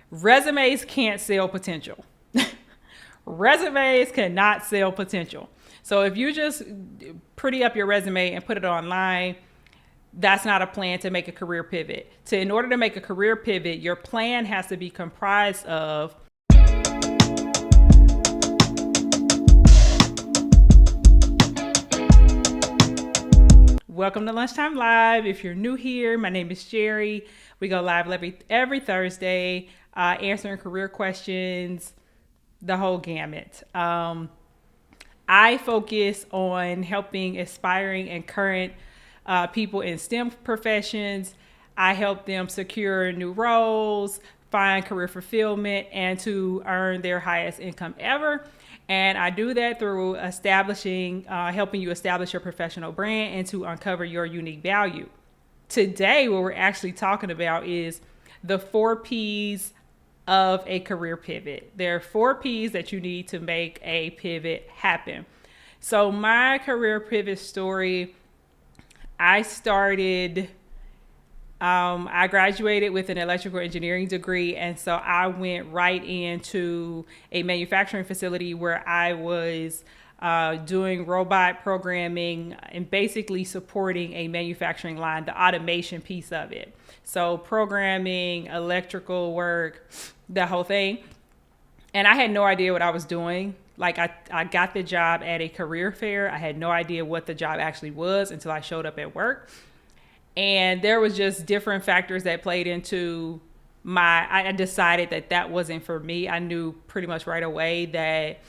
Resumes can't sell potential. Resumes cannot sell potential. So if you just pretty up your resume and put it online, that's not a plan to make a career pivot. In order to make a career pivot, your plan has to be comprised of Welcome to Lunchtime Live. If you're new here, my name is Gerrie. We go live every Thursday, answering career questions, the whole gamut. I focus on helping aspiring and current people in STEM professions. I help them secure new roles, find career fulfillment, and to earn their highest income ever. And I do that through helping you establish your professional brand and to uncover your unique value. Today, what we're actually talking about is the 4 P's of a career pivot. There are 4 P's that you need to make a pivot happen. So my career pivot story, I graduated with an electrical engineering degree, and so I went right into a manufacturing facility where I was doing robot programming and basically supporting a manufacturing line, the automation piece of it. So programming, electrical work, the whole thing. And I had no idea what I was doing. Like I got the job at a career fair. I had no idea what the job actually was until I showed up at work. And there was just different factors that played into I decided that wasn't for me. I knew pretty much right away that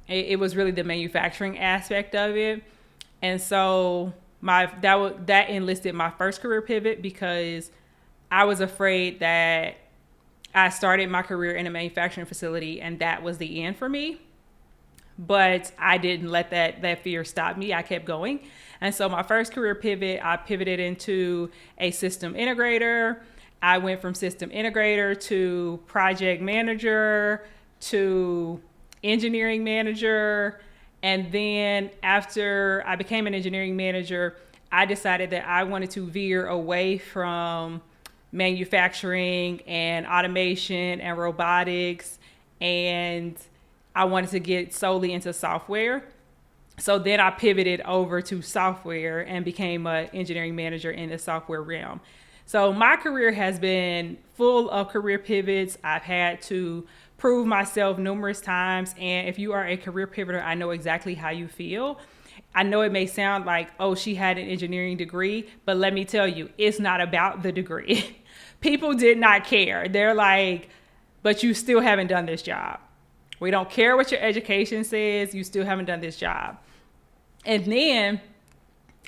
it was really the manufacturing aspect of it. And so that enlisted my first career pivot, because I was afraid that I started my career in a manufacturing facility and that was the end for me. But I didn't let that fear stop me. I kept going. And so my first career pivot, I pivoted into a system integrator. I went from system integrator to project manager to engineering manager. And then after I became an engineering manager, I decided that I wanted to veer away from manufacturing and automation and robotics, and I wanted to get solely into software. So then I pivoted over to software and became an engineering manager in the software realm. So my career has been full of career pivots. I've had to prove myself numerous times. And if you are a career pivoter, I know exactly how you feel. I know it may sound like, oh, she had an engineering degree, but let me tell you, it's not about the degree. People did not care. They're like, but you still haven't done this job. We don't care what your education says. You still haven't done this job. And then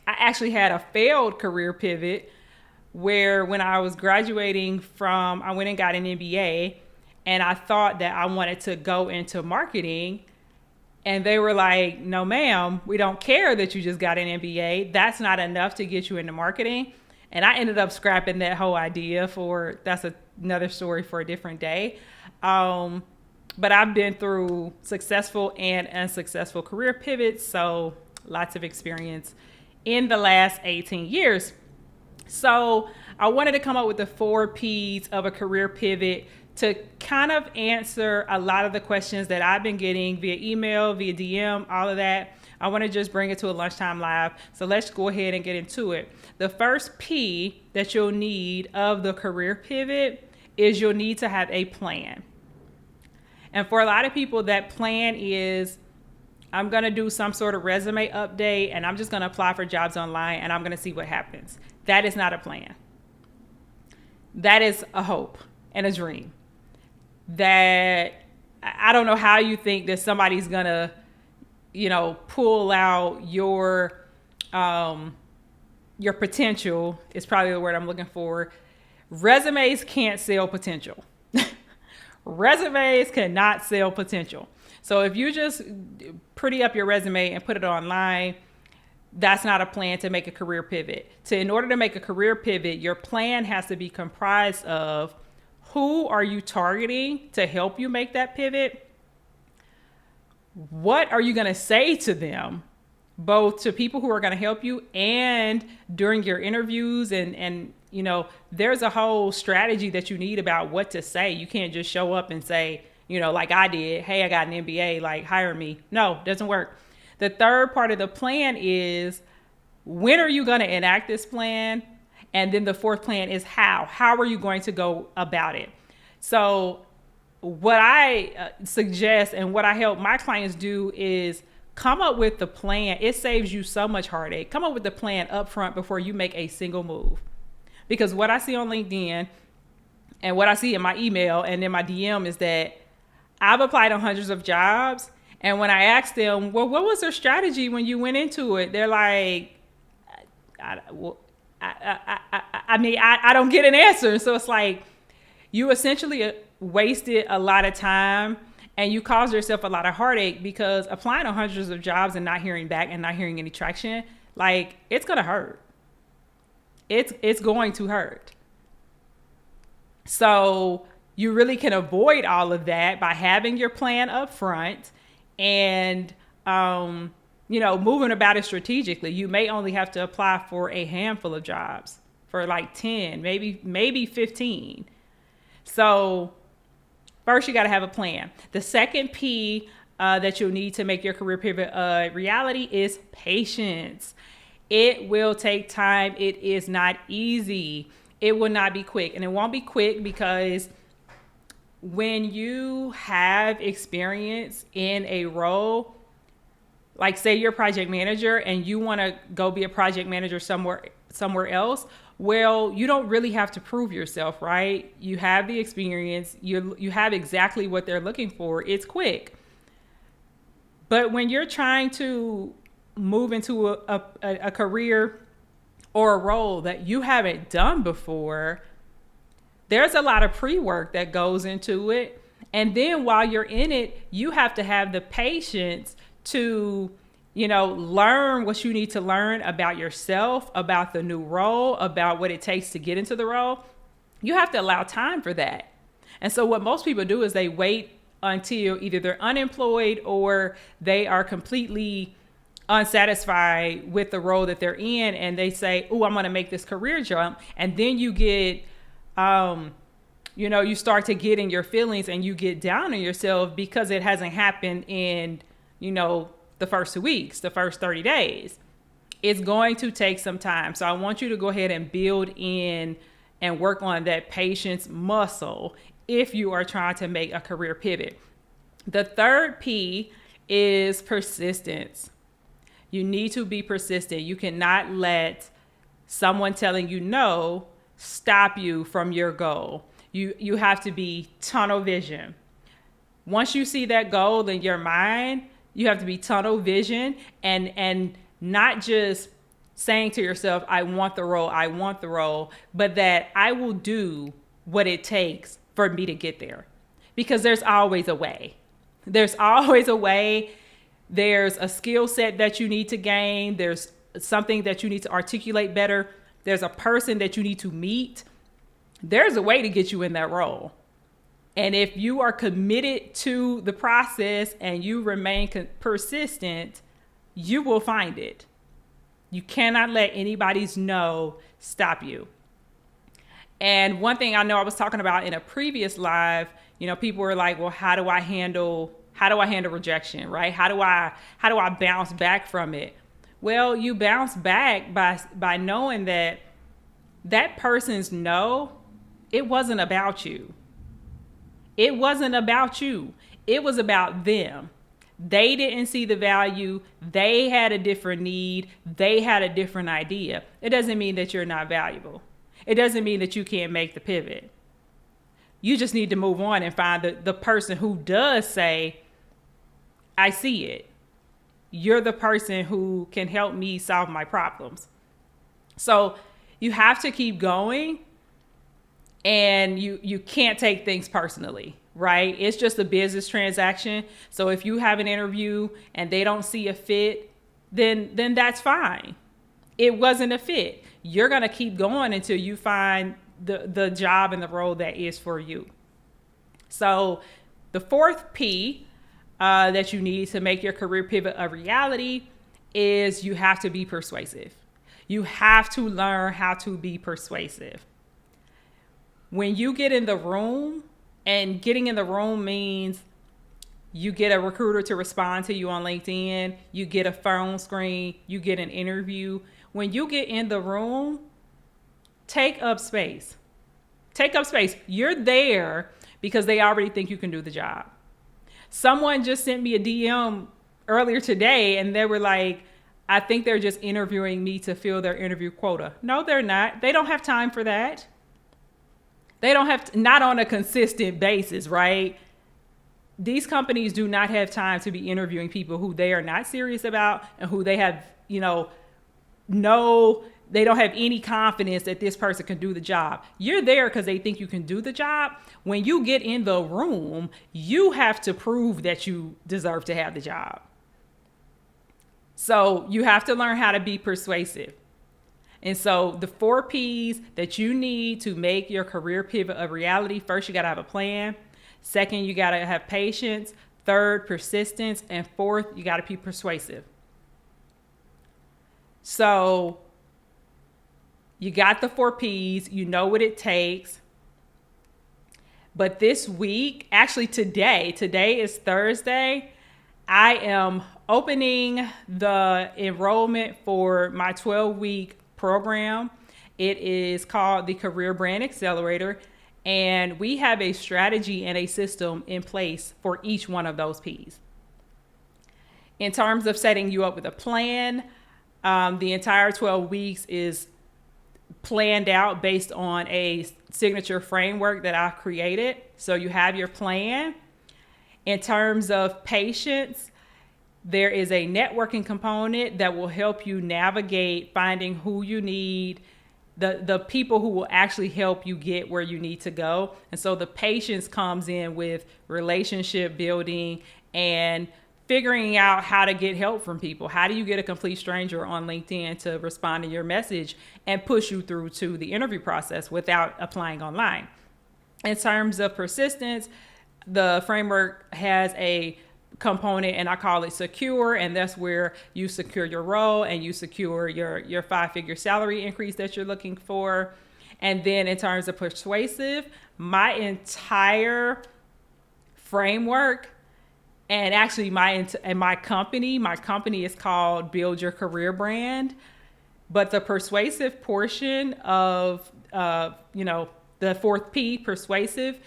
I actually had a failed career pivot where when I was graduating I went and got an MBA, and I thought that I wanted to go into marketing. And they were like, no, ma'am, we don't care that you just got an MBA. That's not enough to get you into marketing. And I ended up scrapping that whole idea that's another story for a different day. But I've been through successful and unsuccessful career pivots, so lots of experience in the last 18 years. So I wanted to come up with the 4 P's of a career pivot to kind of answer a lot of the questions that I've been getting via email, via DM, all of that. I want to just bring it to a Lunchtime Live. So let's go ahead and get into it. The first P that you'll need of the career pivot is you'll need to have a plan. And for a lot of people, that plan is, I'm going to do some sort of resume update and I'm just going to apply for jobs online and I'm going to see what happens. That is not a plan. That is a hope and a dream. That I don't know how you think that somebody's going to, pull out your potential is probably the word I'm looking for. Resumes can't sell potential. Resumes cannot sell potential. So if you just pretty up your resume and put it online, that's not a plan to make a career pivot. In order to make a career pivot, your plan has to be comprised of who are you targeting to help you make that pivot? What are you going to say to them, both to people who are going to help you and during your interviews and there's a whole strategy that you need about what to say. You can't just show up and say, like I did, hey, I got an MBA, like hire me. No, it doesn't work. The third part of the plan is, when are you going to enact this plan? And then the fourth plan is how. How are you going to go about it? So what I suggest and what I help my clients do is come up with the plan. It saves you so much heartache. Come up with the plan up front before you make a single move. Because what I see on LinkedIn and what I see in my email and in my DM is that I've applied on hundreds of jobs. And when I ask them, well, what was their strategy when you went into it? They're like, I don't get an answer. So it's like, you essentially wasted a lot of time and you caused yourself a lot of heartache, because applying on hundreds of jobs and not hearing back and not hearing any traction, like, it's going to hurt. It's going to hurt. So you really can avoid all of that by having your plan up front and, moving about it strategically. You may only have to apply for a handful of jobs, for like 10, maybe 15. So first, you got to have a plan. The second P that you'll need to make your career pivot a reality is patience. It will take time. It is not easy. It will not be quick. And it won't be quick because when you have experience in a role, like say you're a project manager and you want to go be a project manager somewhere else, well, you don't really have to prove yourself, right? You have the experience. You have exactly what they're looking for. It's quick. But when you're trying to move into a career or a role that you haven't done before, there's a lot of pre-work that goes into it. And then while you're in it, you have to have the patience to, learn what you need to learn about yourself, about the new role, about what it takes to get into the role. You have to allow time for that. And so what most people do is they wait until either they're unemployed or they are completely unsatisfied with the role that they're in, and they say, oh, I'm going to make this career jump. And then you get, you start to get in your feelings and you get down on yourself because it hasn't happened in, the first 2 weeks, the first 30 days. It's going to take some time. So I want you to go ahead and build in and work on that patience muscle if you are trying to make a career pivot. The third P is persistence. You need to be persistent. You cannot let someone telling you no stop you from your goal. You have to be tunnel vision. Once you see that goal in your mind, you have to be tunnel vision and not just saying to yourself, I want the role, but that I will do what it takes for me to get there. Because there's always a way. There's always a way. There's a skill set that you need to gain. There's something that you need to articulate better. There's a person that you need to meet. There's a way to get you in that role. And if you are committed to the process and you remain persistent, you will find it. You cannot let anybody's no stop you. And one thing I know I was talking about in a previous live, people were like, well, how do I handle rejection, right? How do I bounce back from it? Well, you bounce back by knowing that person's no, it wasn't about you. It wasn't about you. It was about them. They didn't see the value. They had a different need. They had a different idea. It doesn't mean that you're not valuable. It doesn't mean that you can't make the pivot. You just need to move on and find the person who does say, I see it. You're the person who can help me solve my problems. So you have to keep going, and you can't take things personally, right? It's just a business transaction. So if you have an interview and they don't see a fit, then that's fine. It wasn't a fit. You're going to keep going until you find the job and the role that is for you. So the fourth P that you need to make your career pivot a reality is you have to be persuasive. You have to learn how to be persuasive. When you get in the room, and getting in the room means you get a recruiter to respond to you on LinkedIn, you get a phone screen, you get an interview. When you get in the room, take up space. Take up space. You're there because they already think you can do the job. Someone just sent me a DM earlier today and they were like, I think they're just interviewing me to fill their interview quota. No, they're not. They don't have time for that. They don't have, not on a consistent basis, right? These companies do not have time to be interviewing people who they are not serious about and who they have, they don't have any confidence that this person can do the job. You're there because they think you can do the job. When you get in the room, you have to prove that you deserve to have the job. So you have to learn how to be persuasive. And so the 4 P's that you need to make your career pivot a reality: first, you got to have a plan. Second, you got to have patience. Third, persistence. And fourth, you got to be persuasive. So you got the 4 P's, you know what it takes. But this week, actually today is Thursday, I am opening the enrollment for my 12-week program. It is called the Career Brand Accelerator. And we have a strategy and a system in place for each one of those P's. In terms of setting you up with a plan, the entire 12 weeks is planned out based on a signature framework that I've created. So you have your plan. In terms of patience, there is a networking component that will help you navigate finding who you need, the people who will actually help you get where you need to go. And so the patience comes in with relationship building and figuring out how to get help from people. How do you get a complete stranger on LinkedIn to respond to your message and push you through to the interview process without applying online? In terms of persistence, the framework has a component and I call it secure, and that's where you secure your role and you secure your 5-figure salary increase that you're looking for. And then in terms of persuasive, my entire framework and actually my company is called Build Your Career Brand. But the persuasive portion of the 4th P, persuasive,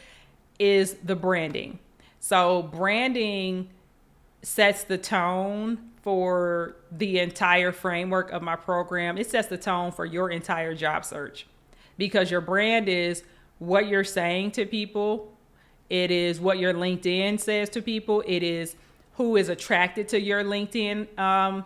is the branding. So branding sets the tone for the entire framework of my program. It sets the tone for your entire job search because your brand is what you're saying to people. It is what your LinkedIn says to people. It is who is attracted to your LinkedIn,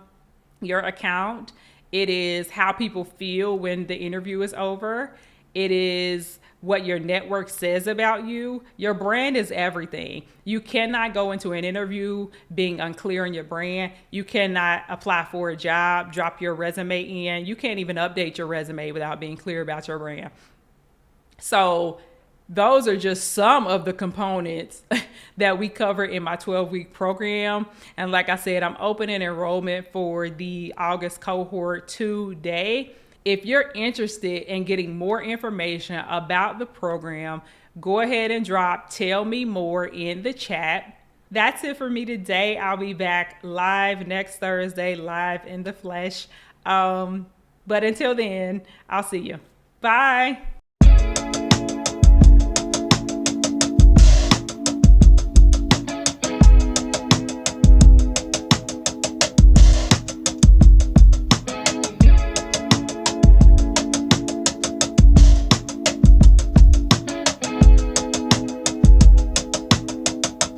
your account. It is how people feel when the interview is over. It is what your network says about you. Your brand is everything. You cannot go into an interview being unclear on your brand. You cannot apply for a job, drop your resume in. You can't even update your resume without being clear about your brand. So those are just some of the components that we cover in my 12-week program. And like I said, I'm opening enrollment for the August cohort today. If you're interested in getting more information about the program, go ahead and drop "Tell me more" in the chat. That's it for me today. I'll be back live next Thursday, live in the flesh. But until then, I'll see you. Bye.